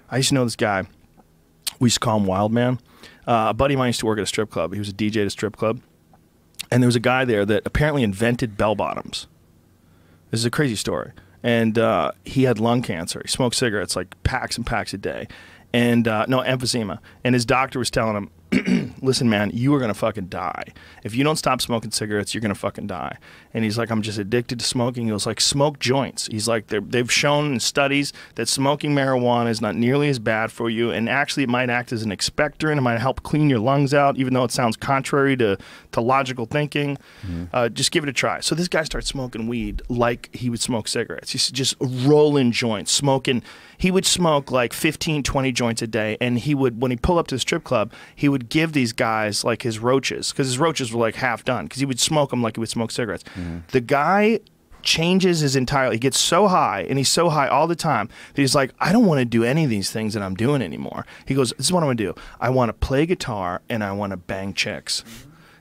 I used to know this guy. We used to call him Wild Man. A buddy of mine used to work at a strip club. He was a DJ at a strip club. And there was a guy there that apparently invented bell bottoms. This is a crazy story. And he had lung cancer. He smoked cigarettes like packs and packs a day. And no, emphysema. And his doctor was telling him, listen, man, you are going to fucking die. If you don't stop smoking cigarettes, you're going to fucking die. And he's like, I'm just addicted to smoking. He was like, smoke joints. He's like, they've shown in studies that smoking marijuana is not nearly as bad for you. And actually, it might act as an expectorant. It might help clean your lungs out, even though it sounds contrary to logical thinking. Just give it a try. So this guy starts smoking weed like he would smoke cigarettes. He's just rolling joints, smoking. He would smoke like 15, 20 joints a day. And he would, when he pull up to the strip club, he would give these guys like his roaches, because his roaches were like half done, because he would smoke them like he would smoke cigarettes. The guy changes his entire, he gets so high, and he's so high all the time that he's like, I don't want to do any of these things that I'm doing anymore. He goes, this is what I want to do. I want to play guitar and I want to bang chicks.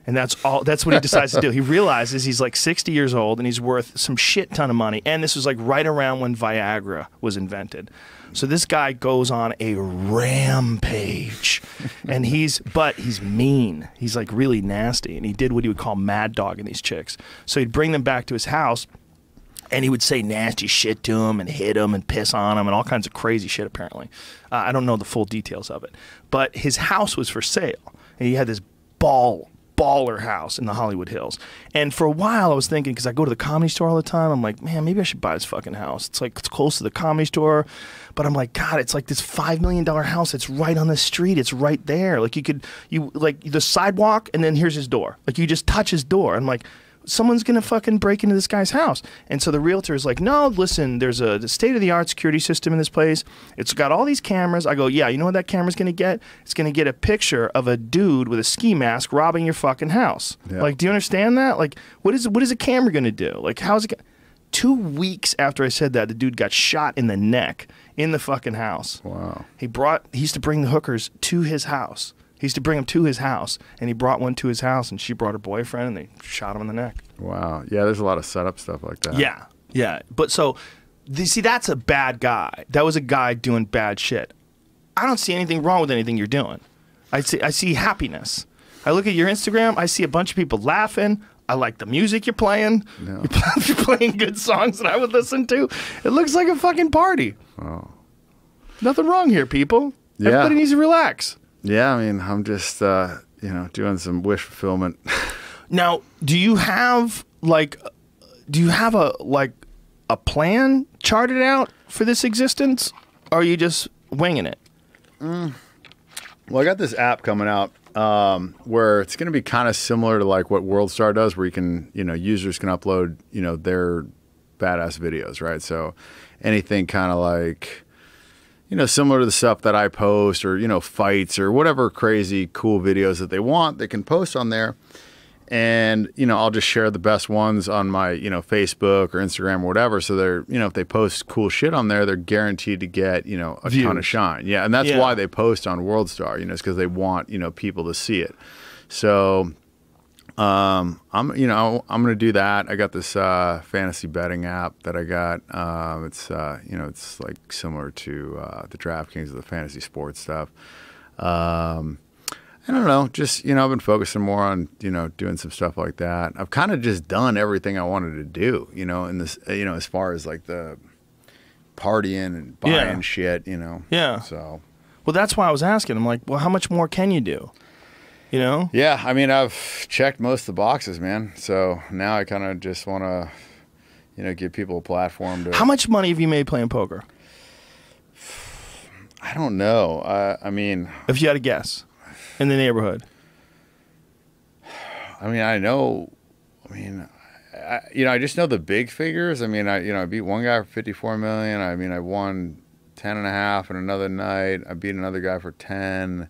And that's what he decides to do. He realizes he's like 60 years old and he's worth some shit ton of money. And this was like right around when Viagra was invented. So this guy goes on a rampage, and he's mean. He's like really nasty, and he did what he would call mad dogging these chicks. So he'd bring them back to his house, and he would say nasty shit to them and hit them and piss on them and all kinds of crazy shit, apparently. I don't know the full details of it. But his house was for sale, and he had this baller house in the Hollywood Hills. And for a while I was thinking, because I go to the Comedy Store all the time, I'm like, man, maybe I should buy this fucking house. It's like, it's close to the Comedy Store, but I'm like, God, it's like this $5 million house. It's right on the street. It's right there. Like you like the sidewalk, and then here's his door. Like you just touch his door. I'm like, someone's gonna fucking break into this guy's house. And so the realtor is like, no, listen, there's a state-of-the-art security system in this place. It's got all these cameras. I go, yeah, you know what that camera's gonna get? It's gonna get a picture of a dude with a ski mask robbing your fucking house. Yeah. Like, do you understand that? Like, what is a camera gonna do? Like, how's it 2 weeks after I said that, the dude got shot in the neck in the fucking house. Wow. He used to bring the hookers to his house. He used to bring them to his house, and he brought one to his house, and she brought her boyfriend, and they shot him in the neck. Wow. Yeah, there's a lot of setup stuff like that. Yeah, yeah. But so, see, that's a bad guy. That was a guy doing bad shit. I don't see anything wrong with anything you're doing. I see happiness. I look at your Instagram, I see a bunch of people laughing. I like the music you're playing. No. You're playing good songs that I would listen to. It looks like a fucking party. Oh. Nothing wrong here, people. Yeah. Everybody needs to relax. Yeah, I mean, I'm just, you know, doing some wish fulfillment. Now, do you have a plan charted out for this existence, or are you just winging it? Well, I got this app coming out where it's going to be kind of similar to like what WorldStar does, where you can, you know, users can upload, you know, their badass videos, right? So anything kind of like, you know, similar to the stuff that I post, or, you know, fights or whatever crazy cool videos that they want, they can post on there. And, you know, I'll just share the best ones on my, you know, Facebook or Instagram or whatever. So they're, you know, if they post cool shit on there, they're guaranteed to get, you know, a ton of shine. Yeah. And that's why they post on WorldStar, you know, it's because they want, you know, people to see it. So I'm going to do that. I got this fantasy betting app that I got. It's, you know, it's like similar to the DraftKings of the fantasy sports stuff. I don't know, just, you know, I've been focusing more on, you know, doing some stuff like that. I've kind of just done everything I wanted to do, you know, in this, you know, as far as like the partying and buying shit, you know. Yeah. So. Well, that's why I was asking. I'm like, well, how much more can you do? You know? Yeah, I mean, I've checked most of the boxes, man. So now I kind of just want to, you know, give people a platform to. How much money have you made playing poker? I don't know. I mean. If you had a guess. In the neighborhood. I mean, I know. I mean, you know, I just know the big figures. I mean, I beat one guy for 54 million. I mean, I won 10.5 in another night. I beat another guy for 10.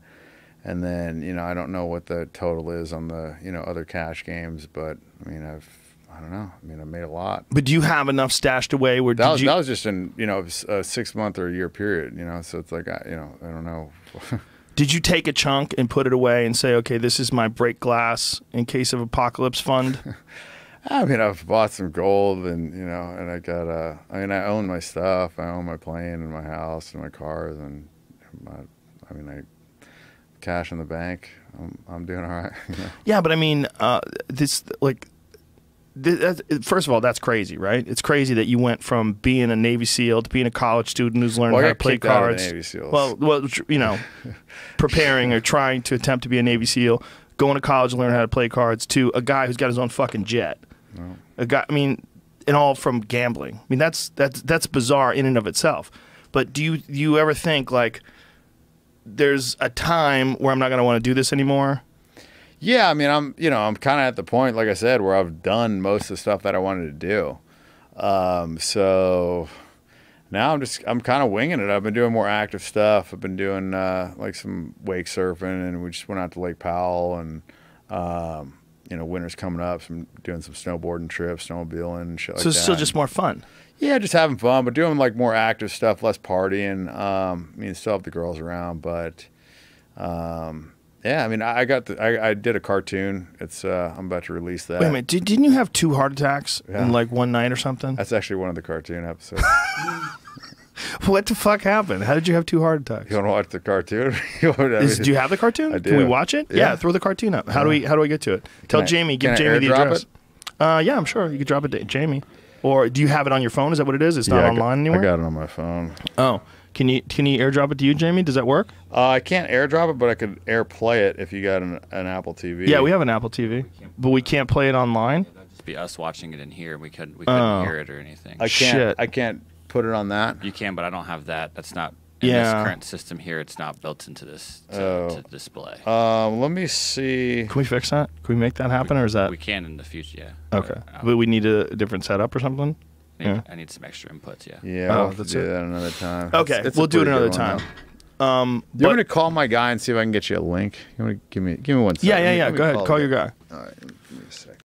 And then, you know, I don't know what the total is on the, you know, other cash games, but I mean, I don't know. I mean, I made a lot. But do you have enough stashed away where that was just in, you know, a 6 month or a year period, you know, so it's like, you know, I don't know. Did you take a chunk and put it away and say, okay, this is my break glass in case of apocalypse fund? I mean, I've bought some gold, and, you know, and I got I mean, I own my stuff. I own my plane and my house and my cars, and, I mean, cash in the bank. I'm doing all right. You know? Yeah, but I mean, first of all, that's crazy, right? It's crazy that you went from being a Navy SEAL to being a college student who's learning how to play cards. Out of the Navy SEALs. Well, you know, preparing or trying to attempt to be a Navy SEAL, going to college and learning how to play cards, to a guy who's got his own fucking jet. No. A guy, I mean, and all from gambling. I mean, that's bizarre in and of itself. But do you ever think like there's a time where I'm not going to want to do this anymore? Yeah, I mean, I'm kind of at the point, like I said, where I've done most of the stuff that I wanted to do. So now I'm kind of winging it. I've been doing more active stuff. I've been doing like some wake surfing, and we just went out to Lake Powell, and winter's coming up, so I'm doing some snowboarding trips, snowmobiling, and shit like that. So it's still just more fun. Yeah, just having fun, but doing like more active stuff, less partying. I mean, still have the girls around, but yeah, I mean, I did a cartoon. It's I'm about to release that. Wait a minute, didn't you have 2 heart attacks in like one night or something? That's actually one of the cartoon episodes. What the fuck happened? How did you have 2 heart attacks? You want to watch the cartoon? Do you have the cartoon? I do. Can we watch it? Yeah, throw the cartoon up. How do I get to it? Tell Jamie. Give Jamie the address. Yeah, I'm sure you could drop it to Jamie. Or do you have it on your phone? Is that what it is? It's not online anymore? I got it on my phone. Oh. Can you airdrop it to you, Jamie? Does that work? I can't airdrop it, but I could AirPlay it if you got an Apple TV. Yeah, we have an Apple TV, but we can't play it online. That'd just be us watching it in here. We couldn't hear it or anything. I can't put it on that. You can, but I don't have that. That's not in this current system here. It's not built into this to display. Let me see. Can we fix that? Can we make that happen, or is that we can in the future? Yeah. Okay, but we need a different setup or something. I need some extra inputs. Yeah. Yeah. We'll do that another time. Okay, we'll do it another time. You want me to call my guy and see if I can get you a link? You want to give me 1 second? Yeah. Go ahead. Call your guy. All right. Give me a second.